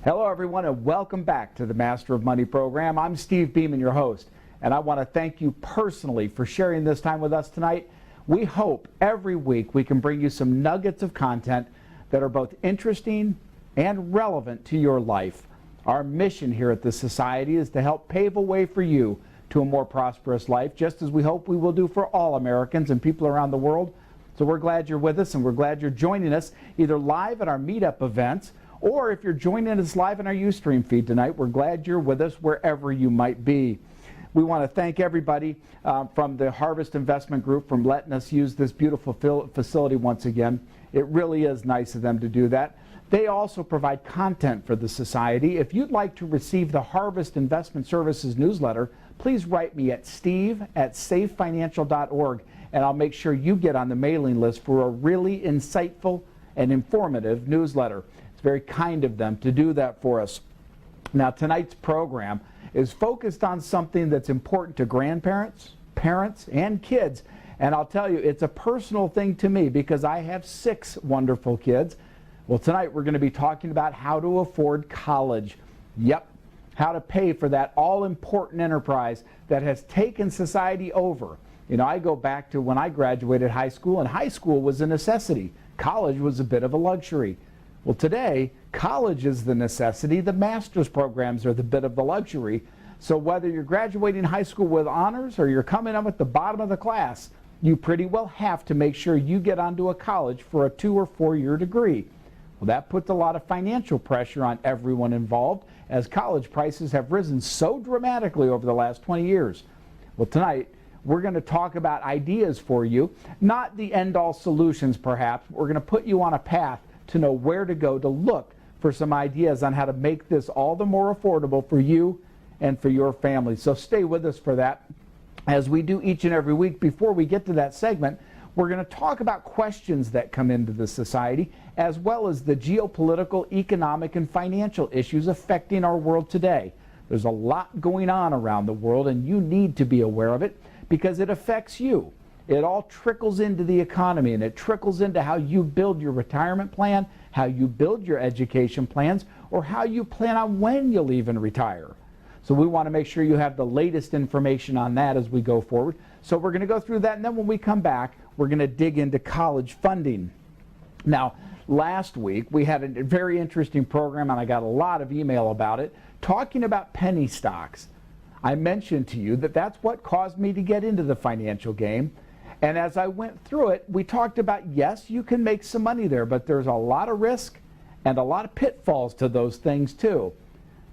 Hello everyone and welcome back to the Master of Money program. I'm Steve Beeman, your host, and I want to thank you personally for sharing this time with us tonight. We hope every week we can bring you some nuggets of content that are both interesting and relevant to your life. Our mission here at the Society is to help pave a way for you to a more prosperous life, just as we hope we will do for all Americans and people around the world. So we're glad you're with us, and we're glad you're joining us either live at our meetup events, or if you're joining us live in our Ustream feed tonight, we're glad you're with us wherever you might be. We want to thank everybody from the Harvest Investment Group for letting us use this beautiful facility once again. It really is nice of them to do that. They also provide content for the Society. If you'd like to receive the Harvest Investment Services newsletter, please write me at steve@safefinancial.org, and I'll make sure you get on the mailing list for a really insightful and informative newsletter. Very kind of them to do that for us. Now, tonight's program is focused on something that's important to grandparents, parents, and kids. And I'll tell you, it's a personal thing to me because I have 6 wonderful kids. Well, tonight we're going to be talking about how to afford college. Yep, how to pay for that all-important enterprise that has taken society over. You know, I go back to when I graduated high school, and high school was a necessity. College was a bit of a luxury. Well, today, college is the necessity. The master's programs are the bit of the luxury. So whether you're graduating high school with honors or you're coming up at the bottom of the class, you pretty well have to make sure you get onto a college for a 2 or 4 year degree. Well, that puts a lot of financial pressure on everyone involved, as college prices have risen so dramatically over the last 20 years. Well, tonight, we're going to talk about ideas for you, not the end-all solutions perhaps. We're going to put you on a path to know where to go to look for some ideas on how to make this all the more affordable for you and for your family. So stay with us for that. As we do each and every week, before we get to that segment, we're going to talk about questions that come into the Society, as well as the geopolitical, economic, and financial issues affecting our world today. There's a lot going on around the world, and you need to be aware of it because it affects you. It all trickles into the economy, and it trickles into how you build your retirement plan, how you build your education plans, or how you plan on when you'll even retire. So we want to make sure you have the latest information on that as we go forward. So we're going to go through that, and then when we come back, we're going to dig into college funding. Now, last week we had a very interesting program, and I got a lot of email about it, talking about penny stocks. I mentioned to you that that's what caused me to get into the financial game. And as I went through it, we talked about, yes, you can make some money there, but there's a lot of risk and a lot of pitfalls to those things too.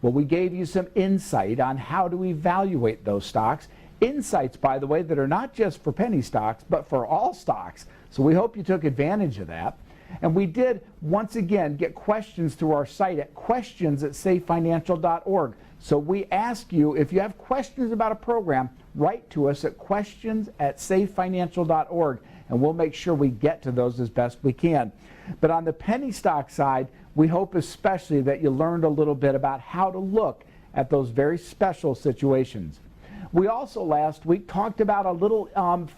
Well, we gave you some insight on how to evaluate those stocks. Insights, by the way, that are not just for penny stocks, but for all stocks. So we hope you took advantage of that. And we did, once again, get questions through our site at questions@safefinancial.org. So we ask you, if you have questions about a program, write to us at questions@safefinancial.org, and we'll make sure we get to those as best we can. But on the penny stock side, we hope especially that you learned a little bit about how to look at those very special situations. We also last week talked about a little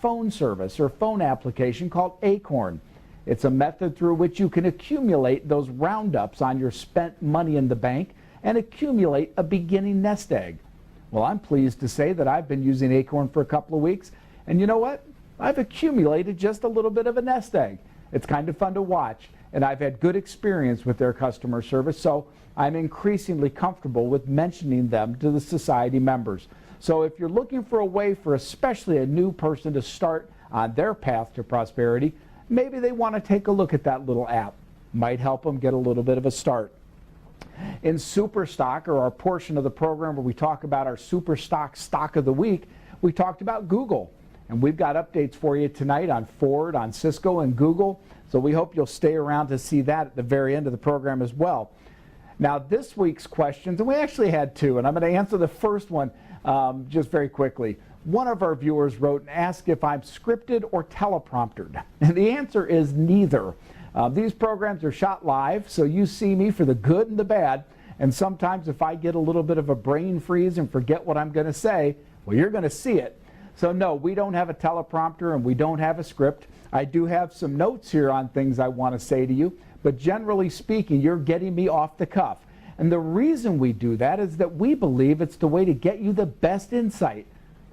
phone service or phone application called Acorn. It's a method through which you can accumulate those roundups on your spent money in the bank and accumulate a beginning nest egg. Well, I'm pleased to say that I've been using Acorn for a couple of weeks, and you know what? I've accumulated just a little bit of a nest egg. It's kind of fun to watch, and I've had good experience with their customer service, so I'm increasingly comfortable with mentioning them to the Society members. So if you're looking for a way for especially a new person to start on their path to prosperity, maybe they want to take a look at that little app. Might help them get a little bit of a start. In Super Stock, or our portion of the program where we talk about our Super Stock Stock of the Week, we talked about Google. And we've got updates for you tonight on Ford, on Cisco, and Google. So we hope you'll stay around to see that at the very end of the program as well. Now, this week's questions, and we actually had 2, and I'm going to answer the first one just very quickly. One of our viewers wrote and asked if I'm scripted or telepromptered. And the answer is neither. These programs are shot live, so you see me for the good and the bad. And sometimes if I get a little bit of a brain freeze and forget what I'm going to say, well, you're going to see it. So no, we don't have a teleprompter and we don't have a script. I do have some notes here on things I want to say to you, but generally speaking, you're getting me off the cuff. And the reason we do that is that we believe it's the way to get you the best insight.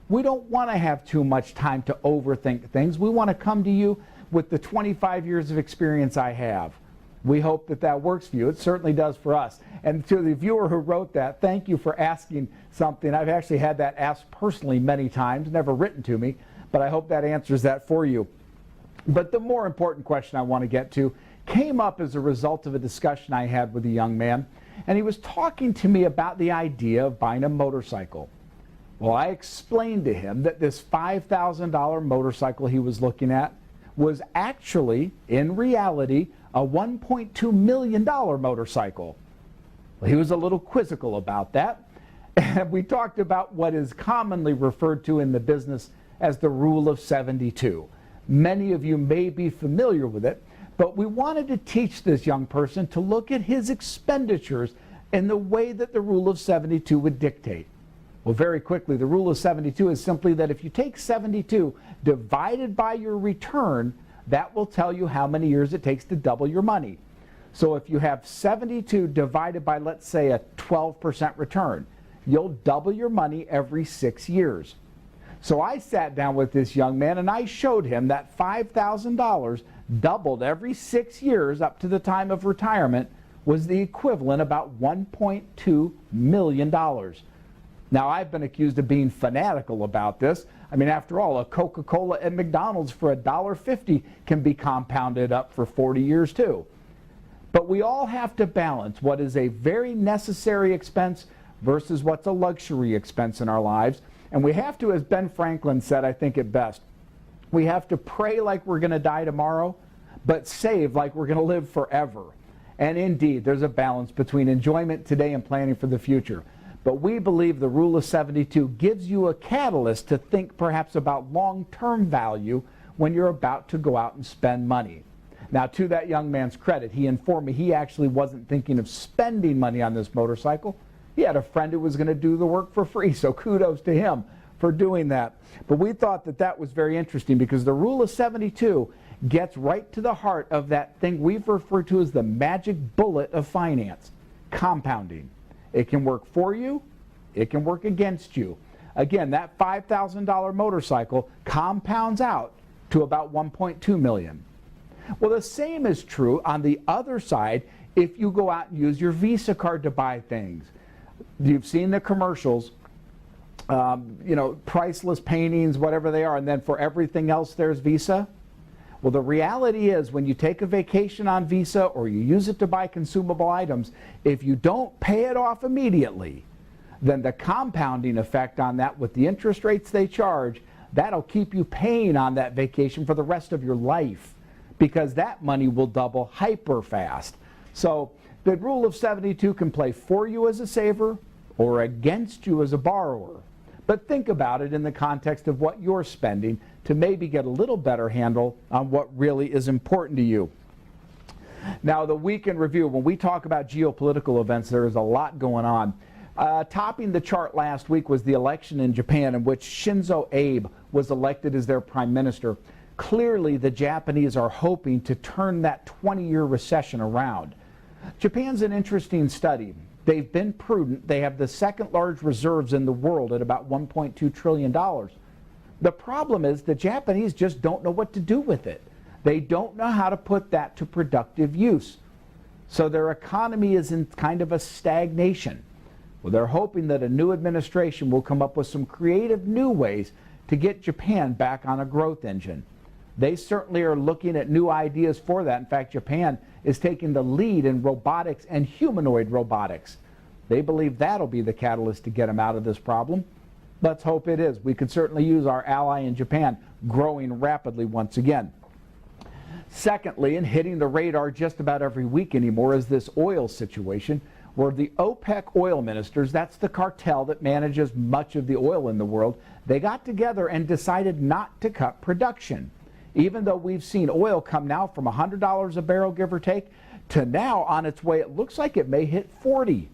We don't want to have too much time to overthink things. We want to come to you with the 25 years of experience I have. We hope that that works for you. It certainly does for us. And to the viewer who wrote that, thank you for asking something. I've actually had that asked personally many times, never written to me, but I hope that answers that for you. But the more important question I want to get to came up as a result of a discussion I had with a young man, and he was talking to me about the idea of buying a motorcycle. Well, I explained to him that this $5,000 motorcycle he was looking at was actually, in reality, a $1.2 million motorcycle. Well, he was a little quizzical about that, and we talked about what is commonly referred to in the business as the Rule of 72. Many of you may be familiar with it, but we wanted to teach this young person to look at his expenditures in the way that the Rule of 72 would dictate. Well, very quickly, the Rule of 72 is simply that if you take 72 divided by your return, that will tell you how many years it takes to double your money. So if you have 72 divided by, let's say, a 12% return, you'll double your money every 6 years. So I sat down with this young man and I showed him that $5,000 doubled every 6 years up to the time of retirement was the equivalent about $1.2 million. Now, I've been accused of being fanatical about this. I mean, after all, a Coca-Cola at McDonald's for $1.50 can be compounded up for 40 years too. But we all have to balance what is a very necessary expense versus what's a luxury expense in our lives. And we have to, as Ben Franklin said, I think it best, we have to pray like we're going to die tomorrow, but save like we're going to live forever. And indeed, there's a balance between enjoyment today and planning for the future. But we believe the Rule of 72 gives you a catalyst to think perhaps about long-term value when you're about to go out and spend money. Now, to that young man's credit, he informed me he actually wasn't thinking of spending money on this motorcycle. He had a friend who was going to do the work for free, so kudos to him for doing that. But we thought that that was very interesting because the Rule of 72 gets right to the heart of that thing we've referred to as the magic bullet of finance, compounding. It can work for you, it can work against you. Again, that $5,000 motorcycle compounds out to about $1.2 million. Well, the same is true on the other side if you go out and use your Visa card to buy things. You've seen the commercials, you know, priceless paintings, whatever they are, and then for everything else there's Visa. Well, the reality is when you take a vacation on Visa or you use it to buy consumable items, if you don't pay it off immediately, then the compounding effect on that with the interest rates they charge, that'll keep you paying on that vacation for the rest of your life because that money will double hyper fast. So the Rule of 72 can play for you as a saver or against you as a borrower. But think about it in the context of what you're spending to maybe get a little better handle on what really is important to you. Now, the week in review, when we talk about geopolitical events, there is a lot going on. Topping the chart last week was the election in Japan in which Shinzo Abe was elected as their prime minister. Clearly, the Japanese are hoping to turn that 20-year recession around. Japan's an interesting study. They've been prudent. They have the second largest reserves in the world at about $1.2 trillion. The problem is the Japanese just don't know what to do with it. They don't know how to put that to productive use. So their economy is in kind of a stagnation. Well, they're hoping that a new administration will come up with some creative new ways to get Japan back on a growth engine. They certainly are looking at new ideas for that. In fact, Japan is taking the lead in robotics and humanoid robotics. They believe that'll be the catalyst to get them out of this problem. Let's hope it is. We could certainly use our ally in Japan growing rapidly once again. Secondly, and hitting the radar just about every week anymore, is this oil situation where the OPEC oil ministers, that's the cartel that manages much of the oil in the world, they got together and decided not to cut production. Even though we've seen oil come now from $100 a barrel, give or take, to now on its way, it looks like it may hit 40.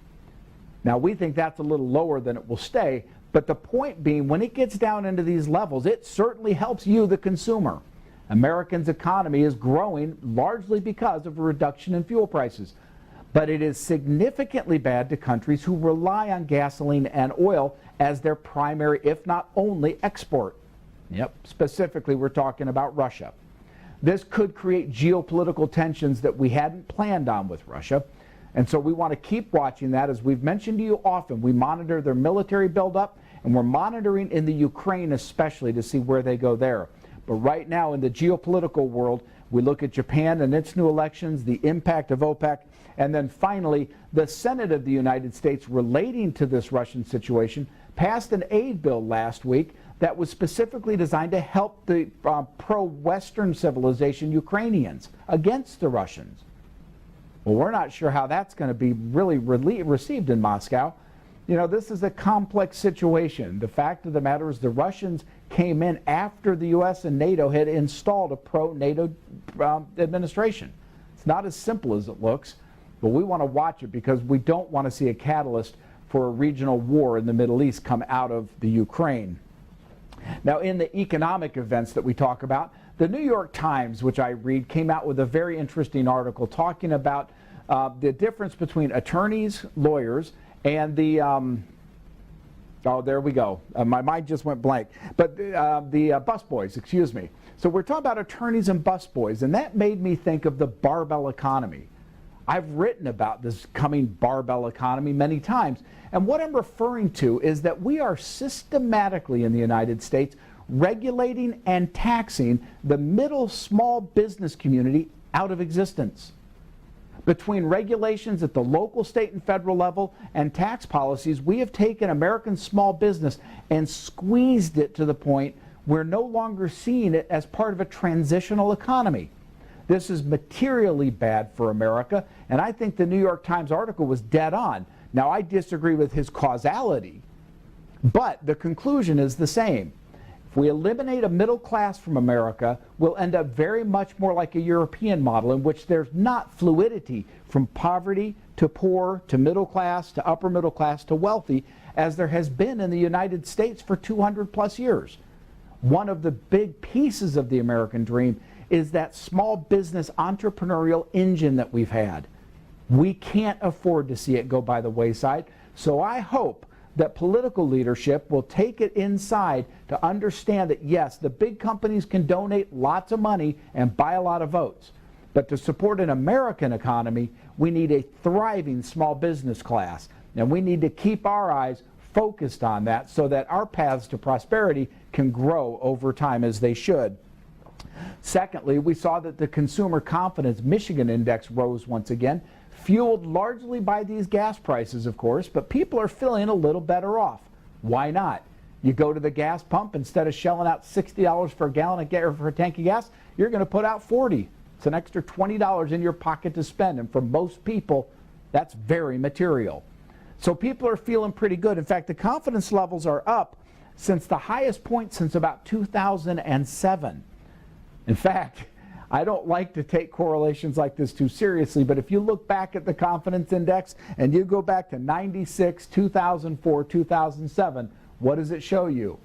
Now, we think that's a little lower than it will stay, but the point being, when it gets down into these levels, it certainly helps you, the consumer. Americans' economy is growing largely because of a reduction in fuel prices. but it is significantly bad to countries who rely on gasoline and oil as their primary, if not only, export. Yep, specifically we're talking about Russia. This could create geopolitical tensions that we hadn't planned on with Russia, and so we want to keep watching that. As we've mentioned to you often, we monitor their military buildup, and we're monitoring in the Ukraine especially to see where they go there. But right now in the geopolitical world, we look at Japan and its new elections, the impact of OPEC, and then finally the Senate of the United States relating to this Russian situation passed an aid bill last week that was specifically designed to help the pro-Western civilization Ukrainians against the Russians. Well, we're not sure how that's going to be really received in Moscow. You know, this is a complex situation. The fact of the matter is the Russians came in after the U.S. and NATO had installed a pro-NATO administration. It's not as simple as it looks, but we want to watch it because we don't want to see a catalyst for a regional war in the Middle East come out of the Ukraine. Now, in the economic events that we talk about, the New York Times, which I read, came out with a very interesting article talking about the difference between attorneys, lawyers, and the, oh, there we go. My mind just went blank. But the busboys, excuse me. So we're talking about attorneys and busboys, and that made me think of the barbell economy. I've written about this coming barbell economy many times, and what I'm referring to is that we are systematically in the United States regulating and taxing the middle small business community out of existence. Between regulations at the local, state, and federal level and tax policies, we have taken American small business and squeezed it to the point we're no longer seeing it as part of a transitional economy. This is materially bad for America, and I think the New York Times article was dead on. Now, I disagree with his causality, but the conclusion is the same. If we eliminate a middle class from America, we'll end up very much more like a European model in which there's not fluidity from poverty to poor to middle class to upper middle class to wealthy as there has been in the United States for 200 plus years. One of the big pieces of the American dream is that small business entrepreneurial engine that we've had. We can't afford to see it go by the wayside, so I hope that political leadership will take it inside to understand that yes, the big companies can donate lots of money and buy a lot of votes, but to support an American economy, we need a thriving small business class, and we need to keep our eyes focused on that so that our paths to prosperity can grow over time as they should. Secondly, we saw that the Consumer Confidence Michigan Index rose once again, fueled largely by these gas prices, of course, but people are feeling a little better off. Why not? You go to the gas pump, instead of shelling out $60 for a gallon or for a tank of gas, you're going to put out $40. It's an extra $20 in your pocket to spend, and for most people, that's very material. So people are feeling pretty good. In fact, the confidence levels are up since the highest point since about 2007. In fact, I don't like to take correlations like this too seriously, but if you look back at the confidence index and you go back to 96, 2004, 2007, what does it show you?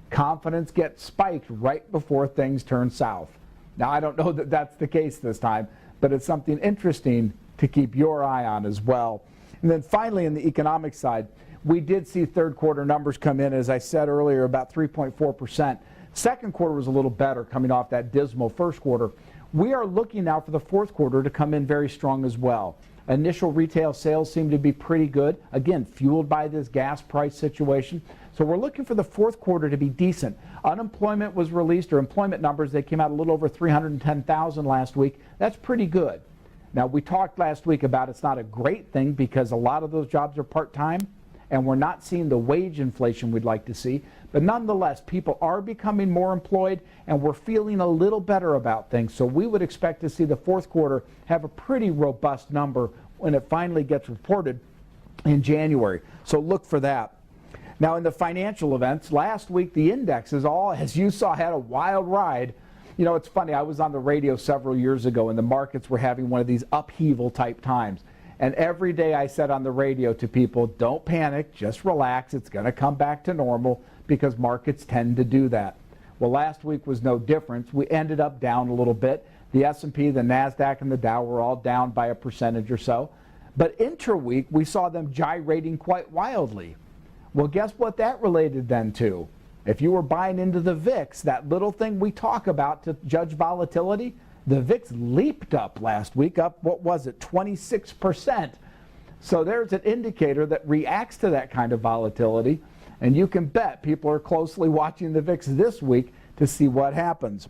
Confidence gets spiked right before things turn south. Now, I don't know that that's the case this time, but it's something interesting to keep your eye on as well. And then finally, in the economic side, we did see third quarter numbers come in, as I said earlier, about 3.4%. Second quarter was a little better coming off that dismal first quarter. We are looking now for the fourth quarter to come in very strong as well. Initial retail sales seem to be pretty good, again, fueled by this gas price situation. So we're looking for the fourth quarter to be decent. Unemployment was released, or employment numbers, they came out a little over 310,000 last week. That's pretty good. Now, we talked last week about it's not a great thing because a lot of those jobs are part-time, and we're not seeing the wage inflation we'd like to see. But nonetheless, people are becoming more employed, and we're feeling a little better about things. So we would expect to see the fourth quarter have a pretty robust number when it finally gets reported in January. So look for that. Now, in the financial events, last week the indexes all, as you saw, had a wild ride. You know, it's funny, I was on the radio several years ago, and the markets were having one of these upheaval type times. And every day I said on the radio to people, don't panic, just relax, it's going to come back to normal, because markets tend to do that. Well, last week was no different. We ended up down a little bit. The S&P, the NASDAQ, and the Dow were all down by a percentage or so. But intra-week, we saw them gyrating quite wildly. Well, guess what that related then to? If you were buying into the VIX, that little thing we talk about to judge volatility, the VIX leaped up last week, up, what was it, 26%. So there's an indicator that reacts to that kind of volatility, and you can bet people are closely watching the VIX this week to see what happens.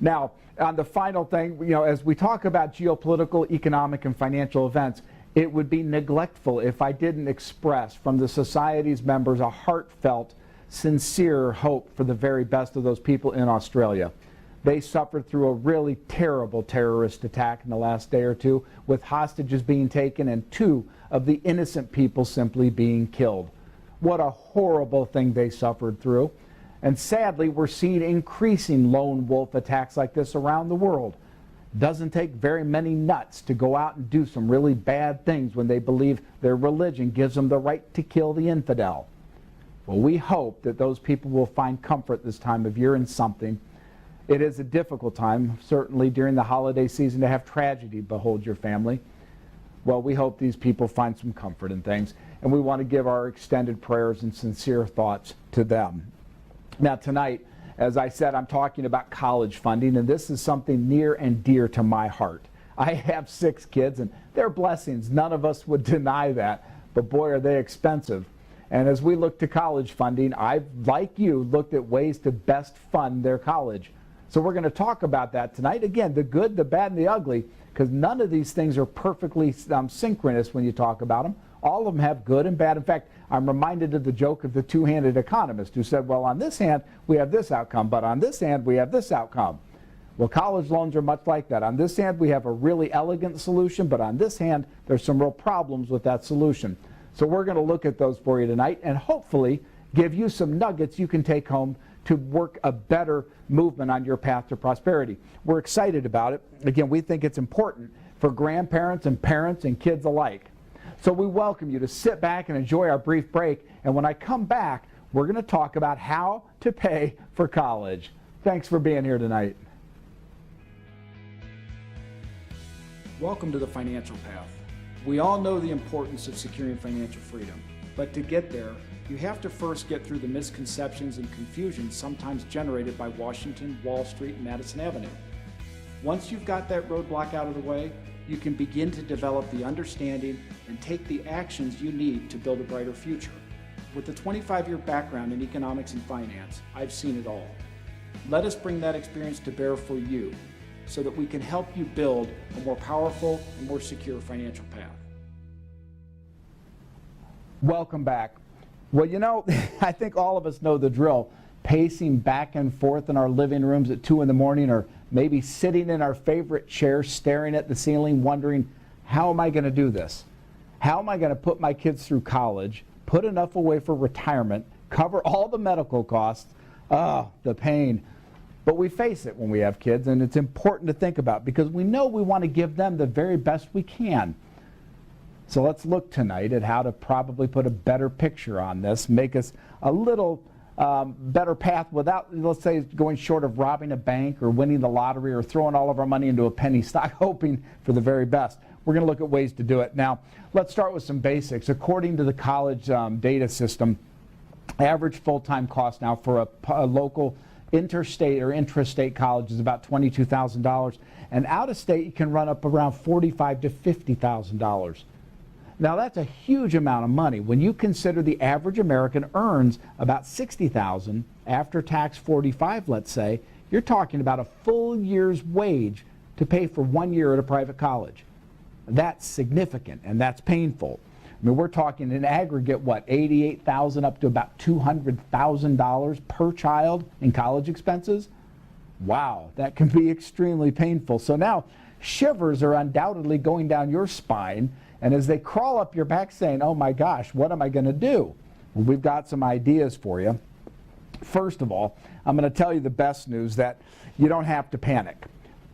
Now, on the final thing, as we talk about geopolitical, economic, and financial events, it would be neglectful if I didn't express from the Society's members a heartfelt, sincere hope for the very best of those people in Australia. They suffered through a really terrible terrorist attack in the last day or two, with hostages being taken and 2 of the innocent people simply being killed. What a horrible thing they suffered through. And sadly, we're seeing increasing lone wolf attacks like this around the world. Doesn't take very many nuts to go out and do some really bad things when they believe their religion gives them the right to kill the infidel. Well, we hope that those people will find comfort this time of year in something. It is a difficult time, certainly during the holiday season, to have tragedy behold your family. Well, we hope these people find some comfort in things, and we want to give our extended prayers and sincere thoughts to them. Now tonight, as I said, I'm talking about college funding, and this is something near and dear to my heart. I have 6 kids, and they're blessings. None of us would deny that, but boy, are they expensive. And as we look to college funding, I've, like you, looked at ways to best fund their college. So we're going to talk about that tonight. Again, the good, the bad, and the ugly, because none of these things are perfectly synchronous when you talk about them. All of them have good and bad. In fact, I'm reminded of the joke of the two-handed economist who said, well, on this hand, we have this outcome, but on this hand, we have this outcome. Well, college loans are much like that. On this hand, we have a really elegant solution, but on this hand, there's some real problems with that solution. So we're going to look at those for you tonight and hopefully give you some nuggets you can take home to work a better movement on your path to prosperity. We're excited about it. Again, we think it's important for grandparents and parents and kids alike. So we welcome you to sit back and enjoy our brief break. And when I come back, we're going to talk about how to pay for college. Thanks for being here tonight. Welcome to the Financial Path. We all know the importance of securing financial freedom, but to get there, you have to first get through the misconceptions and confusion sometimes generated by Washington, Wall Street, and Madison Avenue. Once you've got that roadblock out of the way, you can begin to develop the understanding and take the actions you need to build a brighter future. With a 25-year background in economics and finance, I've seen it all. Let us bring that experience to bear for you so that we can help you build a more powerful and more secure financial path. Welcome back. Well, I think all of us know the drill. Pacing back and forth in our living rooms at 2 in the morning, or maybe sitting in our favorite chair staring at the ceiling wondering, how am I going to do this? How am I going to put my kids through college, put enough away for retirement, cover all the medical costs? The pain. But we face it when we have kids, and it's important to think about because we know we want to give them the very best we can. So let's look tonight at how to probably put a better picture on this, make us a little better path without, let's say, going short of robbing a bank or winning the lottery or throwing all of our money into a penny stock hoping for the very best. We're going to look at ways to do it. Now, let's start with some basics. According to the college data system, average full-time cost now for a local interstate or intrastate college is about $22,000, and out of state you can run up around $45,000 to $50,000. Now that's a huge amount of money. When you consider the average American earns about $60,000 after tax, 45, let's say, you're talking about a full year's wage to pay for 1 year at a private college. That's significant and that's painful. I mean, we're talking in aggregate, what, $88,000 up to about $200,000 per child in college expenses? Wow, that can be extremely painful. So now shivers are undoubtedly going down your spine, and as they crawl up your back saying, oh my gosh, what am I going to do? Well, we've got some ideas for you. First of all, I'm going to tell you the best news, that you don't have to panic.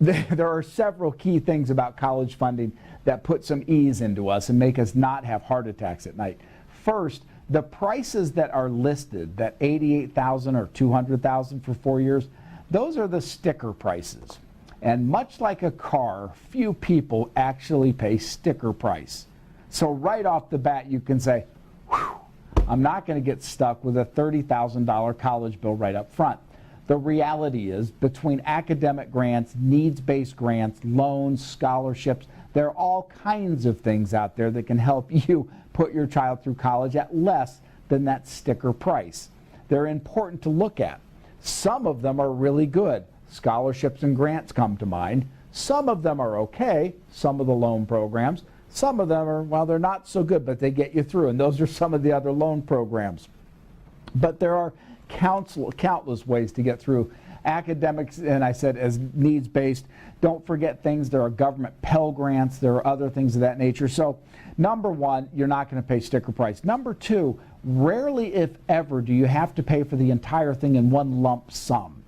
There are several key things about college funding that put some ease into us and make us not have heart attacks at night. First, the prices that are listed, that $88,000 or $200,000 for 4 years, those are the sticker prices. And much like a car, few people actually pay sticker price. So right off the bat, you can say, whew, I'm not going to get stuck with a $30,000 college bill right up front. The reality is, between academic grants, needs-based grants, loans, scholarships, there are all kinds of things out there that can help you put your child through college at less than that sticker price. They're important to look at. Some of them are really good. Scholarships and grants come to mind. Some of them are okay, some of the loan programs. Some of them are, well, they're not so good, but they get you through, and those are some of the other loan programs. But there are countless ways to get through academics, and I said as needs-based. Don't forget things. There are government Pell Grants. There are other things of that nature. So number one, you're not going to pay sticker price. Number two, rarely if ever do you have to pay for the entire thing in one lump sum.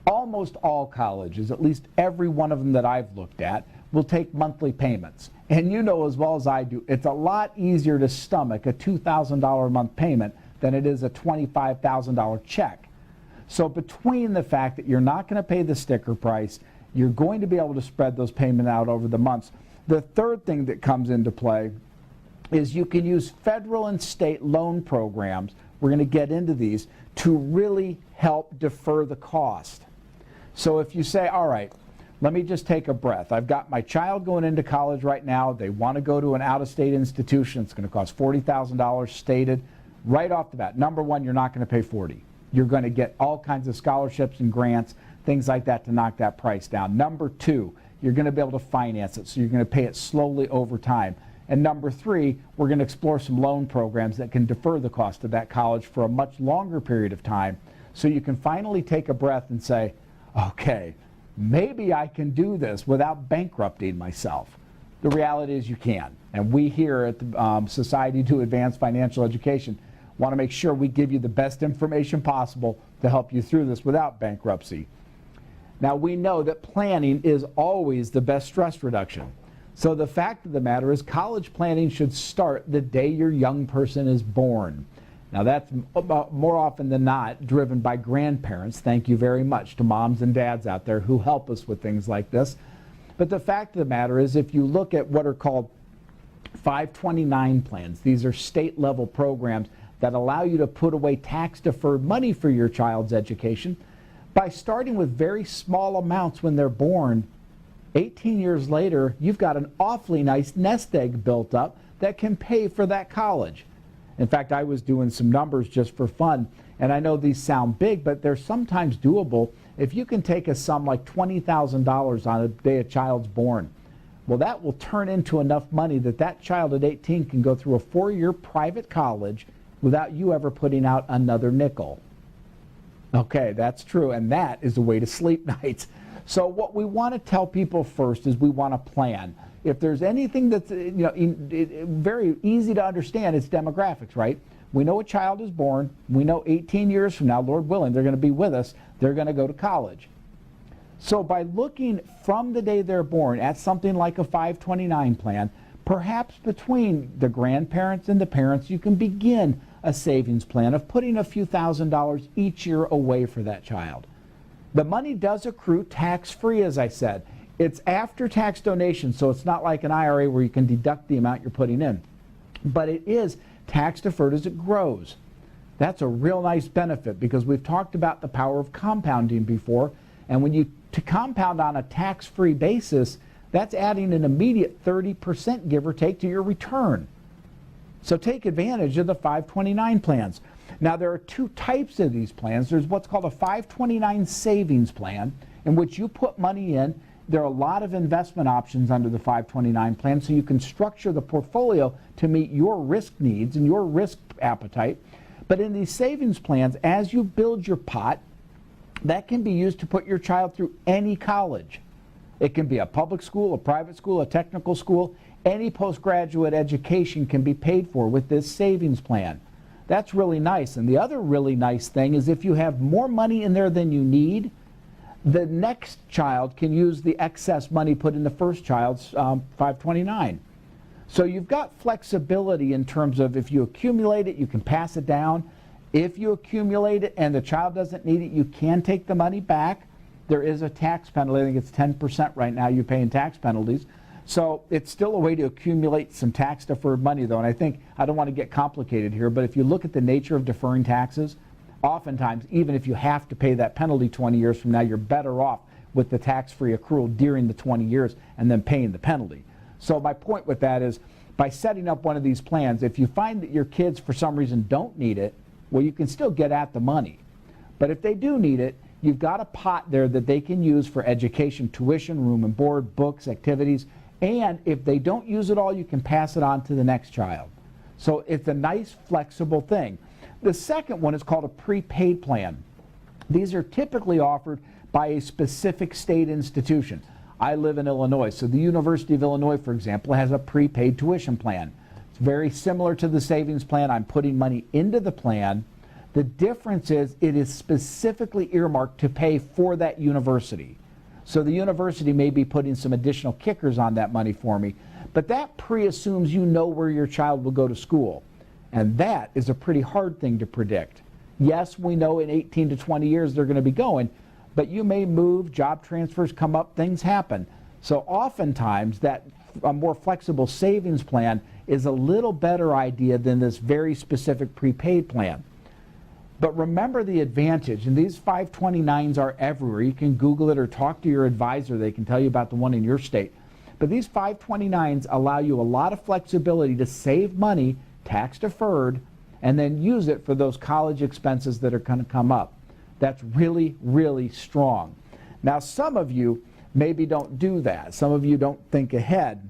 Almost all colleges, at least every one of them that I've looked at, will take monthly payments. And you know as well as I do, it's a lot easier to stomach a $2,000 a month payment than it is a $25,000 check. So between the fact that you're not going to pay the sticker price, you're going to be able to spread those payments out over the months. The third thing that comes into play is you can use federal and state loan programs, we're going to get into these, to really help defer the cost. So if you say, all right, let me just take a breath. I've got my child going into college right now. They want to go to an out-of-state institution. It's going to cost $40,000 stated. Right off the bat, number one, you're not going to pay $40,000. You're going to get all kinds of scholarships and grants, things like that to knock that price down. Number two, you're going to be able to finance it, so you're going to pay it slowly over time. And number three, we're going to explore some loan programs that can defer the cost of that college for a much longer period of time, so you can finally take a breath and say, okay, maybe I can do this without bankrupting myself. The reality is you can. And we here at the Society to Advance Financial Education want to make sure we give you the best information possible to help you through this without bankruptcy. Now, we know that planning is always the best stress reduction. So the fact of the matter is college planning should start the day your young person is born. Now, that's more often than not driven by grandparents. Thank you very much to moms and dads out there who help us with things like this. But the fact of the matter is, if you look at what are called 529 plans, these are state-level programs that allow you to put away tax-deferred money for your child's education. By starting with very small amounts when they're born, 18 years later, you've got an awfully nice nest egg built up that can pay for that college. In fact, I was doing some numbers just for fun, and I know these sound big, but they're sometimes doable. If you can take a sum like $20,000 on the day a child's born, well, that will turn into enough money that that child at 18 can go through a 4-year private college without you ever putting out another nickel. Okay, that's true, and that is the way to sleep nights. So what we want to tell people first is we want to plan. If there's anything that's very easy to understand, it's demographics, right? We know a child is born. We know 18 years from now, Lord willing, they're going to be with us. They're going to go to college. So by looking from the day they're born at something like a 529 plan, perhaps between the grandparents and the parents, you can begin a savings plan of putting a few $1,000s each year away for that child. The money does accrue tax-free, as I said. It's after-tax donation, so it's not like an IRA where you can deduct the amount you're putting in. But it is tax-deferred as it grows. That's a real nice benefit because we've talked about the power of compounding before, and when you compound on a tax-free basis, that's adding an immediate 30%, give or take, to your return. So take advantage of the 529 plans. Now, there are two types of these plans. There's what's called a 529 savings plan, in which you put money in. There are a lot of investment options under the 529 plan, so you can structure the portfolio to meet your risk needs and your risk appetite. But in these savings plans, as you build your pot, that can be used to put your child through any college. It can be a public school, a private school, a technical school. Any postgraduate education can be paid for with this savings plan. That's really nice. And the other really nice thing is if you have more money in there than you need, the next child can use the excess money put in the first child's 529. So you've got flexibility in terms of if you accumulate it, you can pass it down. If you accumulate it and the child doesn't need it, you can take the money back. there is a tax penalty. I think it's 10% right now you pay in tax penalties. So it's still a way to accumulate some tax deferred money though, and I think, I don't want to get complicated here, but if you look at the nature of deferring taxes, oftentimes even if you have to pay that penalty 20 years from now, you're better off with the tax-free accrual during the 20 years and then paying the penalty. So my point with that is, by setting up one of these plans, if you find that your kids for some reason don't need it, well, you can still get at the money. But if they do need it, you've got a pot there that they can use for education, tuition, room and board, books, activities, and if they don't use it all, you can pass it on to the next child. So it's a nice, flexible thing. The second one is called a prepaid plan. These are typically offered by a specific state institution. I live in Illinois, so the University of Illinois, for example, has a prepaid tuition plan. It's very similar to the savings plan. I'm putting money into the plan. The difference is it is specifically earmarked to pay for that university. So the university may be putting some additional kickers on that money for me, but that pre-assumes you know where your child will go to school. And that is a pretty hard thing to predict. Yes, we know in 18 to 20 years they're going to be going, but you may move, job transfers come up, things happen. So oftentimes that a more flexible savings plan is a little better idea than this very specific prepaid plan. But remember the advantage, and these 529s are everywhere. You can Google it or talk to your advisor. They can tell you about the one in your state. But these 529s allow you a lot of flexibility to save money, tax deferred, and then use it for those college expenses that are going to come up. That's really, really strong. Now, some of you maybe don't do that. Some of you don't think ahead.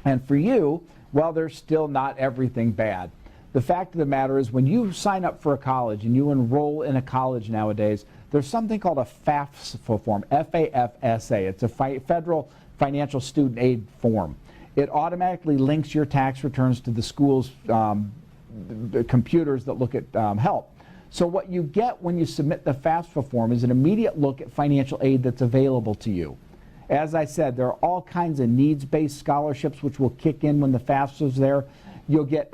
And for you, well, there's still not everything bad. The fact of the matter is, when you sign up for a college and you enroll in a college nowadays, there's something called a FAFSA form, F-A-F-S-A. It's a federal financial student aid form. It automatically links your tax returns to the school's the computers that look at help. So what you get when you submit the FAFSA form is an immediate look at financial aid that's available to you. As I said, there are all kinds of needs-based scholarships which will kick in when the FAFSA is there. You'll get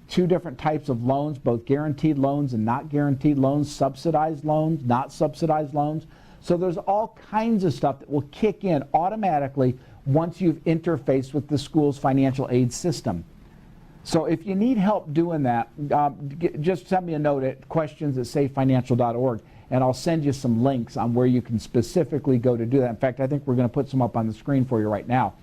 two different types of loans, both guaranteed loans and not guaranteed loans, subsidized loans, not subsidized loans. So there's all kinds of stuff that will kick in automatically once you've interfaced with the school's financial aid system. So if you need help doing that, just send me a note at questions@safefinancial.org, and I'll send you some links on where you can specifically go to do that. In fact, I think we're going to put some up on the screen for you right now.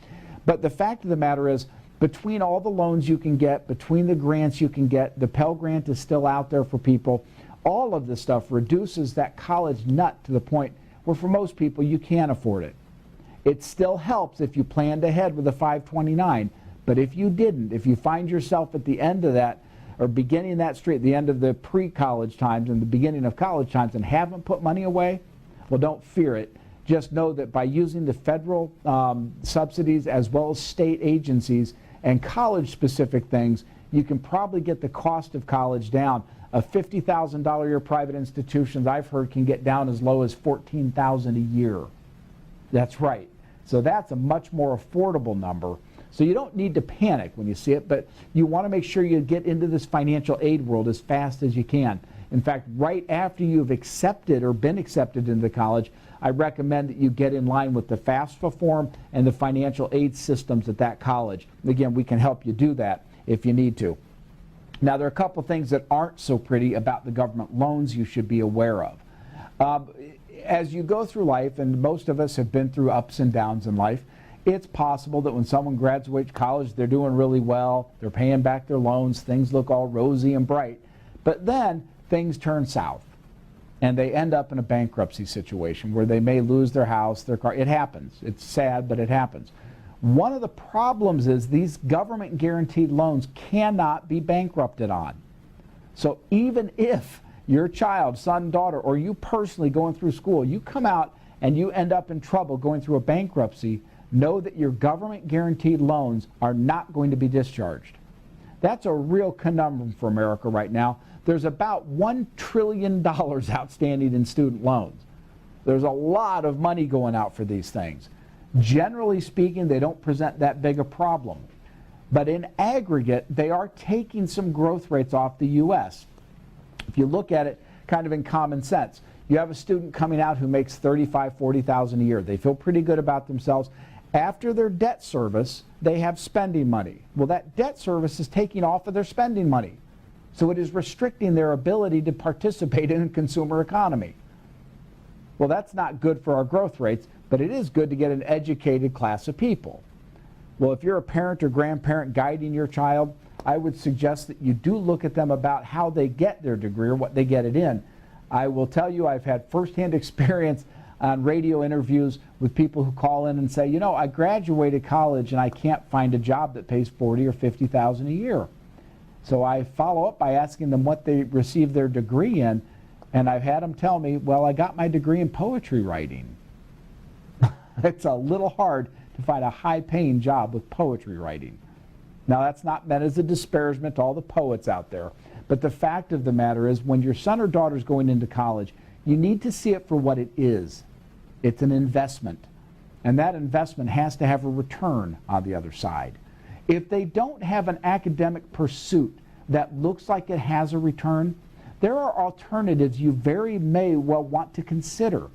But the fact of the matter is, between all the loans you can get, between the grants you can get, the Pell Grant is still out there for people. All of this stuff reduces that college nut to the point where for most people you can't afford it. It still helps if you planned ahead with a 529, but if you didn't, if you find yourself at the end of that, or beginning that street, at the end of the pre-college times and the beginning of college times, and haven't put money away, well, don't fear it. Just know that by using the federal subsidies as well as state agencies and college-specific things, you can probably get the cost of college down. A $50,000 a year private institutions, I've heard, can get down as low as $14,000 a year. That's right. So that's a much more affordable number. So you don't need to panic when you see it, but you want to make sure you get into this financial aid world as fast as you can. In fact, right after you've accepted or been accepted into college, I recommend that you get in line with the FAFSA form and the financial aid systems at that college. Again, we can help you do that if you need to. Now, there are a couple things that aren't so pretty about the government loans you should be aware of. As you go through life, and most of us have been through ups and downs in life, it's possible that when someone graduates college, they're doing really well, they're paying back their loans, things look all rosy and bright, but then things turn south and they end up in a bankruptcy situation where they may lose their house, their car. It happens. It's sad, but it happens. One of the problems is these government guaranteed loans cannot be bankrupted on. So even if your child, son, daughter, or you personally going through school, you come out and you end up in trouble going through a bankruptcy, know that your government guaranteed loans are not going to be discharged. That's a real conundrum for America right now. There's about $1 trillion outstanding in student loans. There's a lot of money going out for these things. Generally speaking, they don't present that big a problem. But in aggregate, they are taking some growth rates off the U.S. If you look at it kind of in common sense, You have a student coming out who makes $35,000, $40,000 a year. They feel pretty good about themselves. After their debt service, they have spending money. Well, that debt service is taking off of their spending money. So it is restricting their ability to participate in a consumer economy. Well, that's not good for our growth rates, but it is good to get an educated class of people. Well, if you're a parent or grandparent guiding your child, I would suggest that you do look at them about how they get their degree or what they get it in. I will tell you, I've had firsthand experience on radio interviews with people who call in and say, you know, I graduated college and I can't find a job that pays $40,000 or $50,000 a year. So I follow up by asking them what they received their degree in, and I've had them tell me, well, I got my degree in poetry writing. It's a little hard to find a high-paying job with poetry writing. Now, that's not meant as a disparagement to all the poets out there, but the fact of the matter is when your son or daughter is going into college, you need to see it for what it is. It's an investment, and that investment has to have a return on the other side. If they don't have an academic pursuit that looks like it has a return, there are alternatives you very may well want to consider.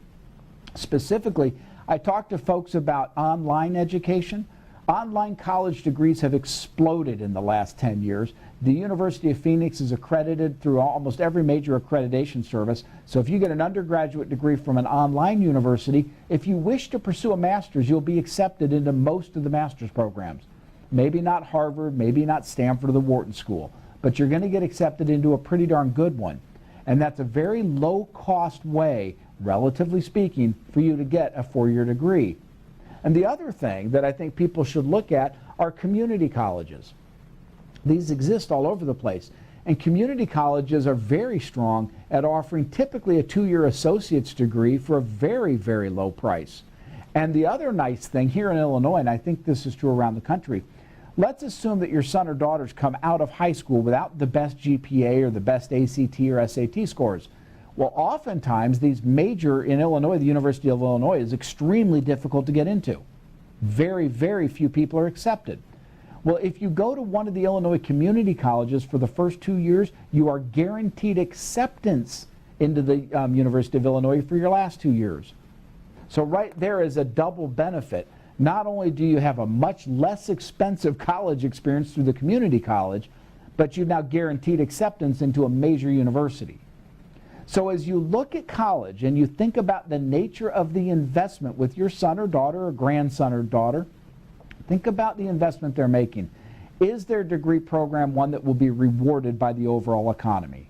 Specifically, I talked to folks about online education. Online college degrees have exploded in the last 10 years. The University of Phoenix is accredited through almost every major accreditation service. So if you get an undergraduate degree from an online university, if you wish to pursue a master's, you'll be accepted into most of the master's programs. Maybe not Harvard, maybe not Stanford or the Wharton School, but you're going to get accepted into a pretty darn good one. And that's a very low-cost way, relatively speaking, for you to get a four-year degree. And the other thing that I think people should look at are community colleges. These exist all over the place. And community colleges are very strong at offering typically a two-year associate's degree for a very, very low price. And the other nice thing here in Illinois, and I think this is true around the country, let's assume that your son or daughters come out of high school without the best GPA or the best ACT or SAT scores. Well, oftentimes these major, in Illinois, the University of Illinois is extremely difficult to get into. Very, very few people are accepted. Well, if you go to one of the Illinois community colleges for the first 2 years, you are guaranteed acceptance into the University of Illinois for your last 2 years. So right there is a double benefit. Not only do you have a much less expensive college experience through the community college, but you've now guaranteed acceptance into a major university. So as you look at college and you think about the nature of the investment with your son or daughter or grandson or daughter, think about the investment they're making. Is their degree program one that will be rewarded by the overall economy?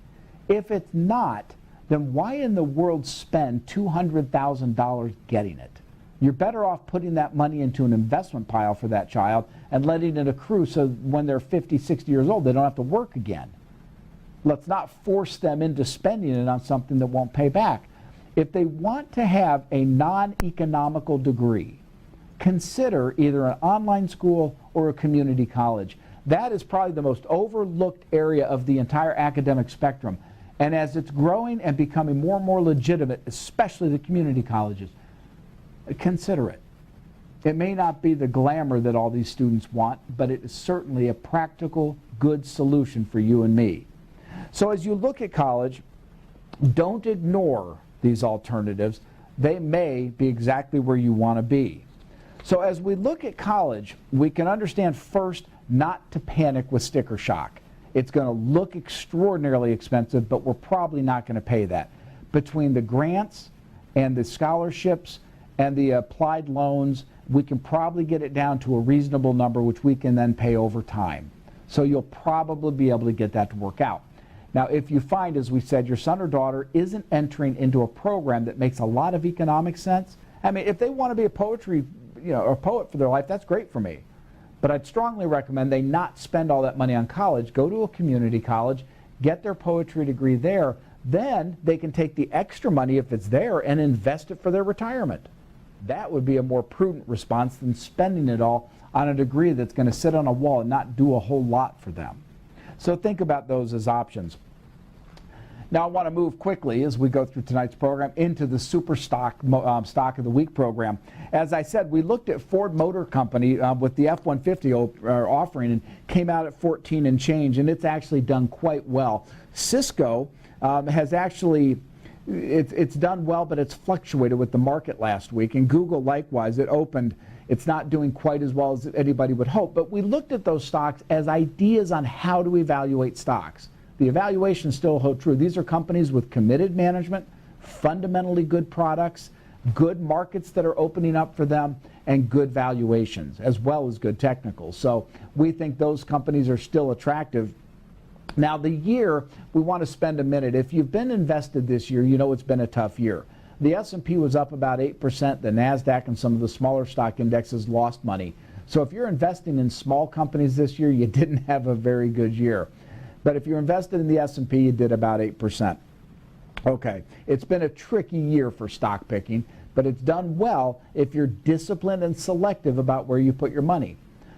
If it's not, then why in the world spend $200,000 getting it? You're better off putting that money into an investment pile for that child and letting it accrue so when they're 50, 60 years old, they don't have to work again. Let's not force them into spending it on something that won't pay back. If they want to have a non-economical degree, consider either an online school or a community college. That is probably the most overlooked area of the entire academic spectrum. And as it's growing and becoming more and more legitimate, especially the community colleges, consider it. It may not be the glamour that all these students want, but it is certainly a practical, good solution for you and me. So as you look at college, don't ignore these alternatives. They may be exactly where you want to be. So as we look at college, we can understand first not to panic with sticker shock. It's going to look extraordinarily expensive, but we're probably not going to pay that. Between the grants and the scholarships and the applied loans, we can probably get it down to a reasonable number, which we can then pay over time. So you'll probably be able to get that to work out. Now, if you find, as we said, your son or daughter isn't entering into a program that makes a lot of economic sense, I mean, if they want to be a poetry, a poet for their life, that's great for me. But I'd strongly recommend they not spend all that money on college, go to a community college, get their poetry degree there, then they can take the extra money if it's there and invest it for their retirement. That would be a more prudent response than spending it all on a degree that's going to sit on a wall and not do a whole lot for them. So think about those as options. Now I want to move quickly as we go through tonight's program into the Super Stock Stock of the Week program. As I said, we looked at Ford Motor Company with the F-150 offering and came out at 14 and change, and it's actually done quite well. Cisco has actually it's done well, but it's fluctuated with the market last week. And Google, likewise, it opened. It's not doing quite as well as anybody would hope. But we looked at those stocks as ideas on how to evaluate stocks. The evaluations still hold true. These are companies with committed management, fundamentally good products, good markets that are opening up for them, and good valuations, as well as good technicals. So we think those companies are still attractive. Now, the year, we want to spend a minute. If you've been invested this year, you know it's been a tough year. The S&P was up about 8%. The NASDAQ and some of the smaller stock indexes lost money. So if you're investing in small companies this year, you didn't have a very good year. But if you're invested in the S&P, you did about 8%. Okay, it's been a tricky year for stock picking, but it's done well if you're disciplined and selective about where you put your money.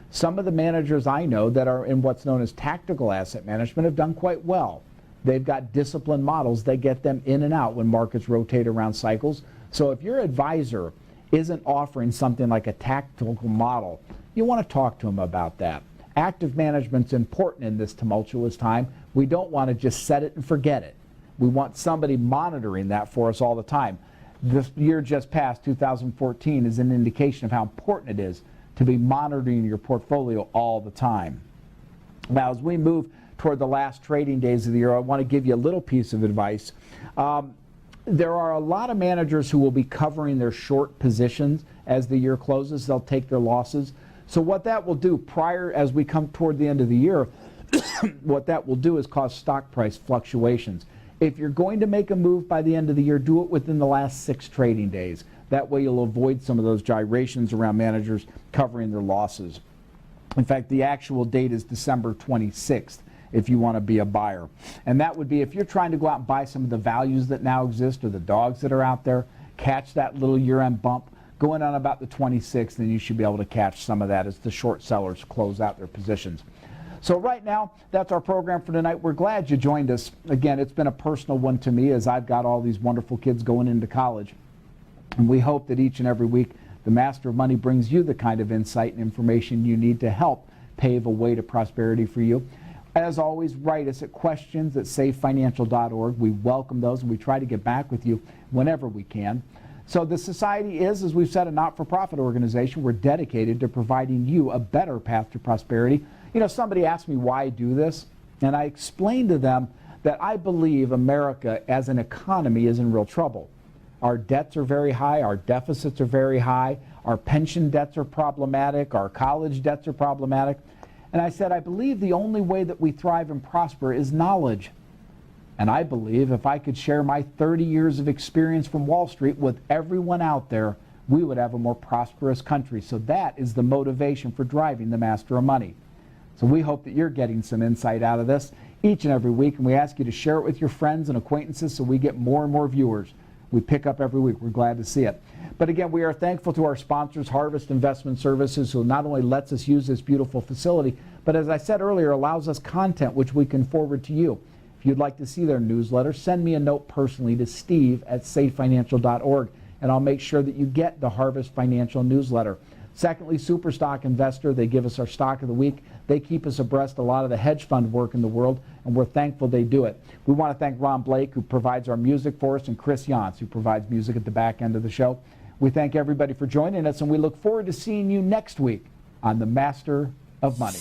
Some of the managers I know that are in what's known as tactical asset management have done quite well. They've got disciplined models that get them in and out when markets rotate around cycles. So if your advisor isn't offering something like a tactical model, you want to talk to them about that. Active management's important in this tumultuous time. We don't want to just set it and forget it. We want somebody monitoring that for us all the time. This year just passed, 2014, is an indication of how important it is to be monitoring your portfolio all the time. Now, as we move toward the last trading days of the year, I want to give you a little piece of advice. There are a lot of managers who will be covering their short positions as the year closes. They'll take their losses. So what that will do as we come toward the end of the year, what that will do is cause stock price fluctuations. If you're going to make a move by the end of the year, do it within the last 6 trading days. That way you'll avoid some of those gyrations around managers covering their losses. In fact, the actual date is December 26th if you want to be a buyer. And that would be if you're trying to go out and buy some of the values that now exist or the dogs that are out there, catch that little year-end bump. Going on about the 26th, and you should be able to catch some of that as the short sellers close out their positions. So right now, that's our program for tonight. We're glad you joined us. Again, it's been a personal one to me as I've got all these wonderful kids going into college. And we hope that each and every week, the Master of Money brings you the kind of insight and information you need to help pave a way to prosperity for you. As always, write us at questions@safefinancial.org. We welcome those, and we try to get back with you whenever we can. So the Society is, as we've said, a not-for-profit organization. We're dedicated to providing you a better path to prosperity. You know, somebody asked me why I do this, and I explained to them that I believe America as an economy is in real trouble. Our debts are very high, our deficits are very high, our pension debts are problematic, our college debts are problematic. And I said, I believe the only way that we thrive and prosper is knowledge. And I believe if I could share my 30 years of experience from Wall Street with everyone out there, we would have a more prosperous country. So that is the motivation for driving the Master of Money. So we hope that you're getting some insight out of this each and every week, and we ask you to share it with your friends and acquaintances so we get more and more viewers. We pick up every week. We're glad to see it. But again, we are thankful to our sponsors, Harvest Investment Services, who not only lets us use this beautiful facility, but as I said earlier, allows us content which we can forward to you. If you'd like to see their newsletter, send me a note personally to steve@safefinancial.org, and I'll make sure that you get the Harvest Financial newsletter. Secondly, Superstock Investor, they give us our stock of the week. They keep us abreast a lot of the hedge fund work in the world, and we're thankful they do it. We want to thank Ron Blake, who provides our music for us, and Chris Yance, who provides music at the back end of the show. We thank everybody for joining us, and we look forward to seeing you next week on The Master of Money.